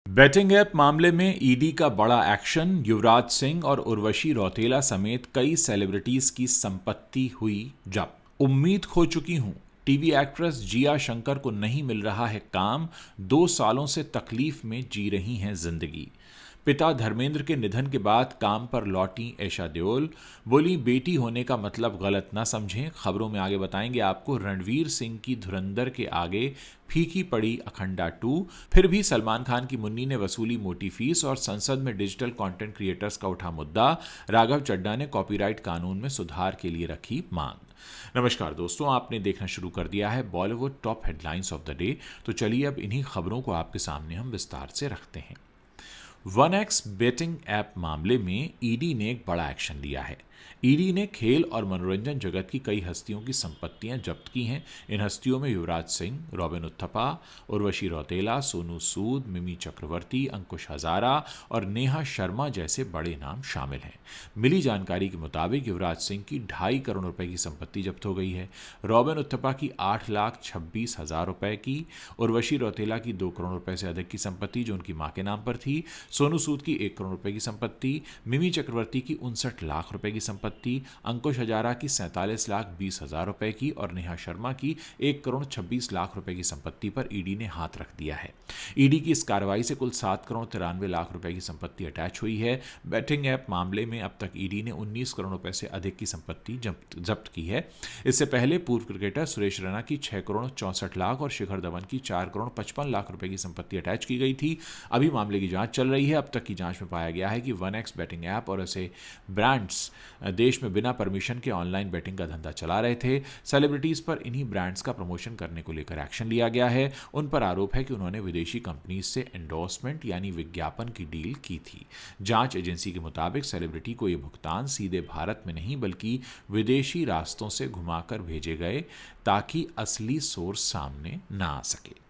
Betting app मामले में ED का बड़ा एक्शन। युवराज सिंह और उर्वशी रौतेला समेत कई सेलिब्रिटीज की संपत्ति हुई जब्त। उम्मीद खो चुकी हूं। टीवी एक्ट्रेस जिया शंकर को नहीं मिल रहा है काम। 2 सालों से तकलीफ में जी रही हैं जिंदगी। पिता धर्मेंद्र के निधन के बाद काम पर लौटी ऐशा देओल। बोली, बेटी होने का मतलब गलत ना समझें। खबरों में आगे बताएंगे आपको। रणवीर सिंह की धुरंधर के आगे फीकी पड़ी अखंडा 2। फिर भी सलमान खान की मुन्नी ने वसूली मोटी फीस और संसद में डिजिटल कंटेंट क्रिएटर्स का उठा मुद्दा। राघव चड्ढा ने कॉपीराइट कानून में सुधार के लिए रखी मांग। नमस्कार दोस्तों, आपने देखना शुरू कर दिया है Bollywood top headlines of the day. तो चलिए अब इन्हीं खबरों को आपके सामने हम विस्तार से रखते हैं। 1x बेटिंग ऐप मामले में ईडी ने एक बड़ा एक्शन लिया है। ईडी ने खेल और मनोरंजन जगत की कई हस्तियों की संपत्तियां जब्त की हैं। इन हस्तियों में युवराज सिंह, रॉबिन उथप्पा, उर्वशी रौतेला, सोनू सूद, मिमी चक्रवर्ती, अंकुश हजारा और नेहा शर्मा जैसे बड़े नाम शामिल हैं। मिली जानकारी के मुताबिक युवराज सिंह की 2.5 करोड़ रुपए की संपत्ति जब्त हो गई है। रॉबिन उथप्पा की 8,26,000 रुपए की, उर्वशी रौतेला की 2 करोड़ रुपए से अधिक की संपत्ति जो उनकी मां के नाम पर थी, सोनू सूद की 1 करोड़ रुपए की संपत्ति, मिमी चक्रवर्ती की 59 लाख रुपए की संपत्ति, अंकुश हजारा की 47,20,000 रुपए की और नेहा शर्मा की 1 करोड़ 26 लाख रुपए की संपत्ति पर ईडी ने हाथ रख दिया है। ईडी की इस कार्रवाई से कुल 7 करोड़ 93 लाख रुपए की संपत्ति अटैच हुई है। बैटिंग ऐप मामले में अब तक ईडी ने 19 करोड़ रुपए से अधिक की संपत्ति जब्त की है। इससे पहले पूर्व क्रिकेटर सुरेश रैना की 6 करोड़ 64 लाख और शिखर धवन की 4 करोड़ 55 लाख रुपए की संपत्ति अटैच की गई थी। अभी मामले की जांच चल रही है। अब तक की जांच में पाया गया है कि 1x बैटिंग ऐप और ऐसे ब्रांड्स देश में बिना परमिशन के ऑनलाइन बैटिंग का धंधा चला रहे थे। सेलिब्रिटीज पर इन्हीं ब्रांड्स का प्रमोशन करने को लेकर एक्शन लिया गया है। उन पर आरोप है कि उन्होंने विदेशी कंपनीज से एंडोर्समेंट यानी विज्ञापन की डील की थी। जांच एजेंसी के मुताबिक सेलिब्रिटी को यह भुगतान सीधे भारत में नहीं बल्कि विदेशी रास्तों से घुमाकर भेजे गए ताकि असली सोर्स सामने ना आ सके।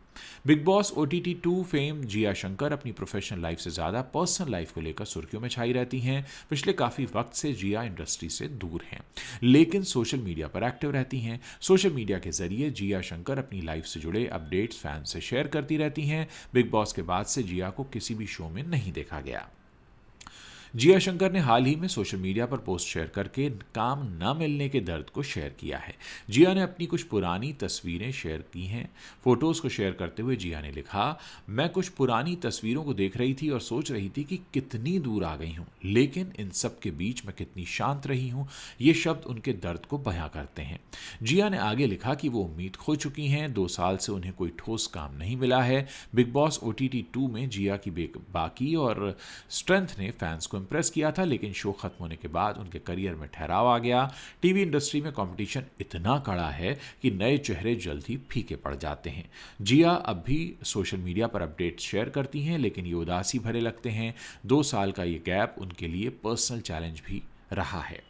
Big boss OTT 2 fame Jiya Shankar अपनी प्रोफेशनल लाइफ से ज़्यादा पर्सनल लाइफ को लेकर सुर्खियों में छाई रहती हैं। पिछले काफ़ी वक्त से जिया इंडस्ट्री से दूर हैं, लेकिन सोशल मीडिया पर एक्टिव रहती हैं। सोशल मीडिया के जरिए जिया शंकर अपनी लाइफ से जुड़े अपडेट्स फैंस से शेयर करती रहती हैं। बिग बॉस के बाद से जिया को किसी भी शो में नहीं देखा गया। जिया शंकर ने हाल ही में सोशल मीडिया पर पोस्ट शेयर करके काम न मिलने के दर्द को शेयर किया है। जिया ने अपनी कुछ पुरानी तस्वीरें शेयर की हैं। फोटोज को शेयर करते हुए जिया ने लिखा, मैं कुछ पुरानी तस्वीरों को देख रही थी और सोच रही थी कि कितनी दूर आ गई हूँ, लेकिन इन सब के बीच मैं कितनी शांत रही हूँ। ये शब्द उनके दर्द को बयां करते हैं। जिया ने आगे लिखा कि वो उम्मीद खो चुकी हैं। 2 साल से उन्हें कोई ठोस काम नहीं मिला है। बिग बॉस OTT 2 में जिया की बेबाकी और स्ट्रेंथ ने फैंस को इंप्रेस किया था, लेकिन शो खत्म होने के बाद उनके करियर में ठहराव आ गया। टीवी इंडस्ट्री में कंपटीशन इतना कड़ा है कि नए चेहरे जल्द ही फीके पड़ जाते हैं। जिया अब भी सोशल मीडिया पर अपडेट शेयर करती हैं, लेकिन ये उदासी भरे लगते हैं। 2 साल का ये गैप उनके लिए पर्सनल चैलेंज भी रहा है।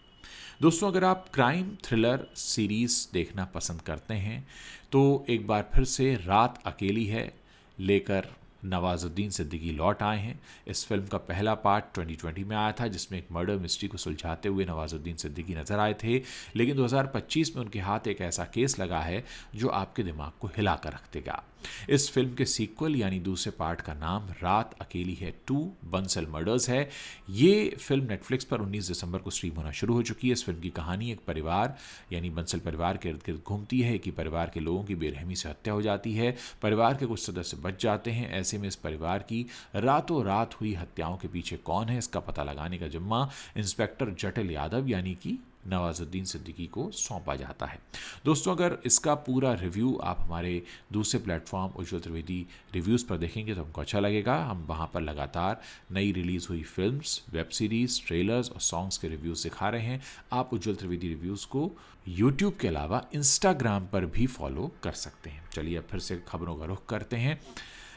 दोस्तों, अगर आप क्राइम थ्रिलर सीरीज देखना पसंद करते हैं तो एक बार फिर से रात अकेली है लेकर नवाजुद्दीन सिद्दीकी लौट आए हैं। इस फिल्म का पहला पार्ट 2020 में आया था, जिसमें एक मर्डर मिस्ट्री को सुलझाते हुए नवाजुद्दीन सिद्दीकी नजर आए थे, लेकिन 2025 में उनके हाथ एक ऐसा केस लगा है जो आपके दिमाग को हिला कर रख देगा। इस फिल्म के सीक्वल यानी दूसरे पार्ट का नाम रात अकेली है 2 बंसल मर्डर्स है। ये फिल्म नेटफ्लिक्स पर 19 दिसंबर को स्ट्रीम होना शुरू हो चुकी है। इस फिल्म की कहानी एक परिवार यानी बंसल परिवार के इर्द गिर्द घूमती है कि परिवार के लोगों की बेरहमी से हत्या हो जाती है। परिवार के कुछ सदस्य बच जाते हैं। ऐसे में इस परिवार की रातों रात हुई हत्याओं के पीछे कौन है, इसका पता लगाने का जिम्मा इंस्पेक्टर जटिल यादव यानी कि नवाजुद्दीन सिद्दीकी को सौंपा जाता है। दोस्तों, अगर इसका पूरा रिव्यू आप हमारे दूसरे प्लेटफॉर्म उज्ज्वल त्रिवेदी रिव्यूज़ पर देखेंगे तो हमको अच्छा लगेगा। हम वहाँ पर लगातार नई रिलीज़ हुई फिल्म्स, वेब सीरीज़, ट्रेलर्स और सॉन्ग्स के रिव्यूज़ दिखा रहे हैं। आप उज्ज्वल त्रिवेदी रिव्यूज़ को यूट्यूब के अलावा इंस्टाग्राम पर भी फॉलो कर सकते हैं। चलिए अब फिर से खबरों का रुख करते हैं।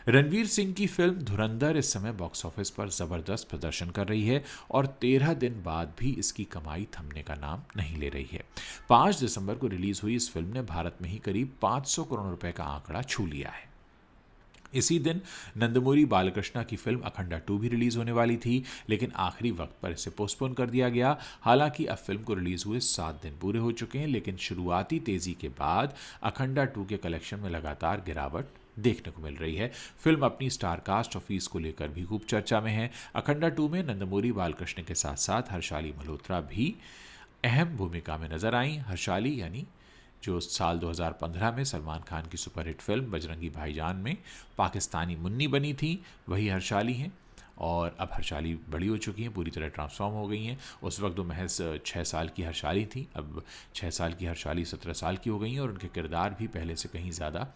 रणवीर सिंह की फिल्म धुरंधर इस समय बॉक्स ऑफिस पर ज़बरदस्त प्रदर्शन कर रही है और 13 दिन बाद भी इसकी कमाई थमने का नाम नहीं ले रही है। 5 दिसंबर को रिलीज़ हुई इस फिल्म ने भारत में ही करीब 500 करोड़ रुपए का आंकड़ा छू लिया है। इसी दिन नंदमूरी बालकृष्ण की फिल्म अखंडा 2 भी रिलीज होने वाली थी, लेकिन आखिरी वक्त पर इसे पोस्टपोन कर दिया गया। हालांकि अब फिल्म को रिलीज हुए 7 दिन पूरे हो चुके हैं, लेकिन शुरुआती तेजी के बाद अखंडा 2 के कलेक्शन में लगातार गिरावट देखने को मिल रही है। फिल्म अपनी स्टार कास्ट और फीस को लेकर भी खूब चर्चा में है। अखंडा 2 में नंदमूरी बालकृष्ण के साथ साथ हर्षाली मल्होत्रा भी अहम भूमिका में नजर आई। हर्षाली यानी जो साल 2015 में सलमान खान की सुपरहिट फिल्म बजरंगी भाईजान में पाकिस्तानी मुन्नी बनी थी, वही हर्षाली हैं। और अब हर्षाली बड़ी हो चुकी हैं, पूरी तरह ट्रांसफॉर्म हो गई हैं। उस वक्त वो महज 6 साल की हर्षाली थी, अब 6 साल की हर्षाली 17 साल की हो गई हैं और उनके किरदार भी पहले से कहीं ज़्यादा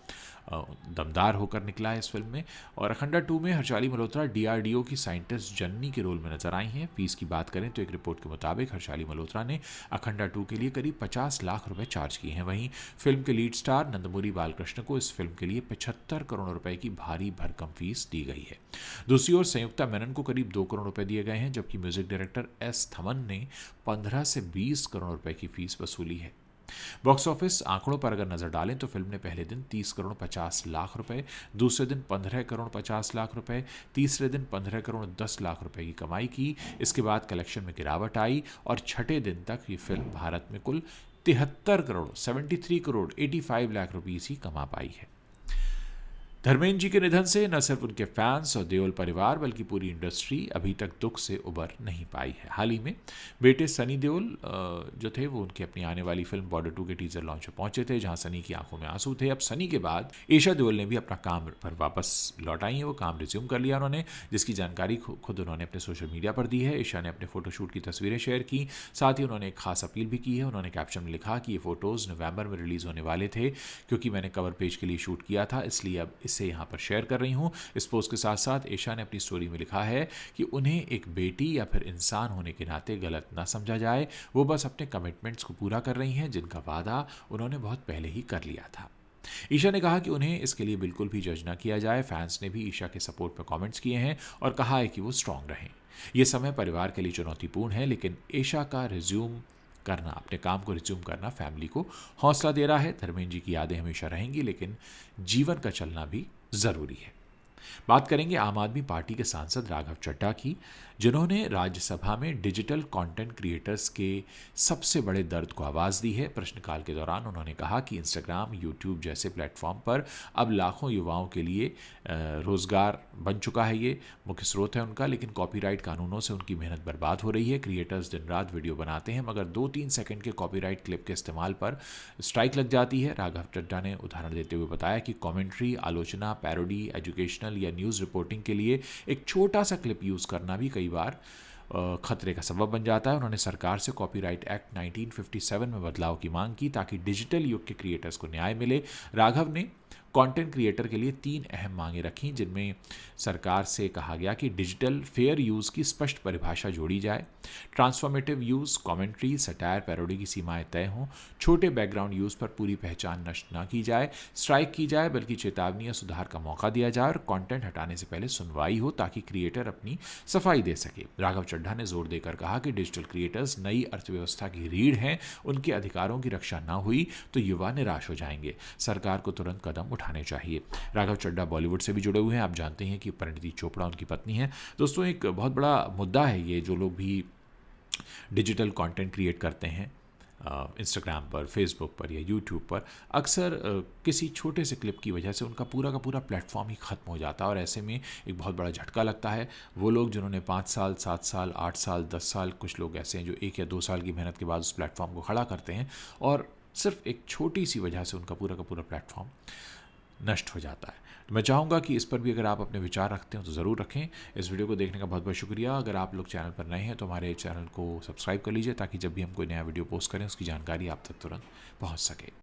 दमदार होकर निकला है इस फिल्म में। और अखंडा 2 में हर्षाली मल्होत्रा DRDO की साइंटिस्ट जननी के रोल में नजर आई हैं। फीस की बात करें तो एक रिपोर्ट के मुताबिक हर्षाली मल्होत्रा ने अखंडा 2 के लिए करीब 50 लाख रुपए चार्ज किए हैं। वहीं फिल्म के लीड स्टार नंदमूरी बालकृष्ण को इस फिल्म के लिए 75 करोड़ रुपए की भारी भरकम फीस दी गई है। दूसरी ओर संयुक्ता मेनन को करीब 2 करोड़ रुपए दिए गए हैं, जबकि म्यूजिक डायरेक्टर S थमन ने 15 से 20 करोड़ रुपए की फीस वसूली है। बॉक्स ऑफिस आंकड़ों पर अगर नजर डालें तो फिल्म ने पहले दिन 30 करोड़ 50 लाख रुपए, दूसरे दिन 15 करोड़ 50 लाख रुपए, तीसरे दिन 15 करोड़ 10 लाख रुपए की कमाई की। इसके बाद कलेक्शन में गिरावट आई और छठे दिन तक ये फिल्म भारत में कुल 73 करोड़ 85 लाख रुपीस ही कमा पाई है। धर्मेंद्र जी के निधन से न सिर्फ उनके फैंस और देओल परिवार बल्कि पूरी इंडस्ट्री अभी तक दुख से उबर नहीं पाई है। हाल ही में बेटे सनी देओल जो थे वो उनकी अपनी आने वाली फिल्म बॉर्डर 2 के टीजर लॉन्च में पहुंचे थे, जहां सनी की आंखों में आंसू थे। अब सनी के बाद ईशा देओल ने भी अपना काम पर वापस लौट आई है, वो काम रिज्यूम कर लिया उन्होंने, जिसकी जानकारी खुद उन्होंने अपने सोशल मीडिया पर दी है। ईशा ने अपने फोटोशूट की तस्वीरें शेयर की, साथ ही उन्होंने एक खास अपील भी की है। उन्होंने कैप्शन में लिखा कि ये फोटोज़ नवंबर में रिलीज़ होने वाले थे, क्योंकि मैंने कवर पेज के लिए शूट किया था, इसलिए अब इसे यहाँ पर शेयर कर रही हूँ। इस पोस्ट के साथ साथ ईशा ने अपनी स्टोरी में लिखा है कि उन्हें एक बेटी या फिर इंसान होने के नाते गलत ना समझा जाए, वो बस अपने कमिटमेंट्स को पूरा कर रही हैं जिनका वादा उन्होंने बहुत पहले ही कर लिया था। ईशा ने कहा कि उन्हें इसके लिए बिल्कुल भी जज ना किया जाए। फैंस ने भी ईशा के सपोर्ट पर कमेंट्स किए हैं और कहा है कि वो स्ट्रांग रहें। ये समय परिवार के लिए चुनौतीपूर्ण है, लेकिन ईशा का अपने काम को रिज्यूम करना फैमिली को हौसला दे रहा है। धर्मेंद्र जी की यादें हमेशा रहेंगी, लेकिन जीवन का चलना भी ज़रूरी है। बात करेंगे आम आदमी पार्टी के सांसद राघव चड्ढा की, जिन्होंने राज्यसभा में डिजिटल कंटेंट क्रिएटर्स के सबसे बड़े दर्द को आवाज़ दी है। प्रश्नकाल के दौरान उन्होंने कहा कि इंस्टाग्राम, यूट्यूब जैसे प्लेटफॉर्म पर अब लाखों युवाओं के लिए रोज़गार बन चुका है, ये मुख्य स्रोत है उनका, लेकिन कॉपीराइट कानूनों से उनकी मेहनत बर्बाद हो रही है। क्रिएटर्स दिन रात वीडियो बनाते हैं, मगर 2-3 सेकंड के कॉपीराइट क्लिप के इस्तेमाल पर स्ट्राइक लग जाती है। राघव चड्ढा ने उदाहरण देते हुए बताया कि कॉमेंट्री, आलोचना, पैरोडी, एजुकेशनल या न्यूज़ रिपोर्टिंग के लिए एक छोटा सा क्लिप यूज़ करना भी कई बार खतरे का सबब बन जाता है। उन्होंने सरकार से कॉपीराइट एक्ट 1957 में बदलाव की मांग की ताकि डिजिटल युग के क्रिएटर्स को न्याय मिले। राघव ने कंटेंट क्रिएटर के लिए 3 अहम मांगें रखी, जिनमें सरकार से कहा गया कि डिजिटल फेयर यूज़ की स्पष्ट परिभाषा जोड़ी जाए, transformative use, commentary, satire, parody की सीमाएं तय हों, छोटे बैकग्राउंड यूज़ पर पूरी पहचान नष्ट न की जाए, स्ट्राइक की जाए बल्कि चेतावनी या सुधार का मौका दिया जाए और कंटेंट हटाने से पहले सुनवाई हो ताकि क्रिएटर अपनी सफाई दे सके। राघव चड्ढा ने जोर देकर कहा कि डिजिटल क्रिएटर्स नई अर्थव्यवस्था की रीढ़ हैं, उनके अधिकारों की रक्षा न हुई तो युवा निराश हो जाएंगे। सरकार को तुरंत कदम उठाने चाहिए। राघव चड्ढा बॉलीवुड से भी जुड़े हुए हैं, आप जानते हैं कि परिणीति चोपड़ा उनकी पत्नी है। दोस्तों, एक बहुत बड़ा मुद्दा है ये, जो लोग भी डिजिटल कंटेंट क्रिएट करते हैं इंस्टाग्राम पर, फेसबुक पर या यूट्यूब पर, अक्सर किसी छोटे से क्लिप की वजह से उनका पूरा का पूरा प्लेटफॉर्म ही ख़त्म हो जाता है और ऐसे में एक बहुत बड़ा झटका लगता है। वो लोग जिन्होंने 5 साल, 7 साल, 8 साल, 10 साल, कुछ लोग ऐसे हैं जो 1 या 2 साल की मेहनत के बाद उस प्लेटफॉर्म को खड़ा करते हैं और सिर्फ एक छोटी सी वजह से उनका पूरा का पूरा प्लेटफॉर्म नष्ट हो जाता है। तो मैं चाहूँगा कि इस पर भी अगर आप अपने विचार रखते हो तो ज़रूर रखें। इस वीडियो को देखने का बहुत बहुत शुक्रिया। अगर आप लोग चैनल पर नए हैं तो हमारे चैनल को सब्सक्राइब कर लीजिए ताकि जब भी हम कोई नया वीडियो पोस्ट करें उसकी जानकारी आप तक तुरंत पहुँच सके।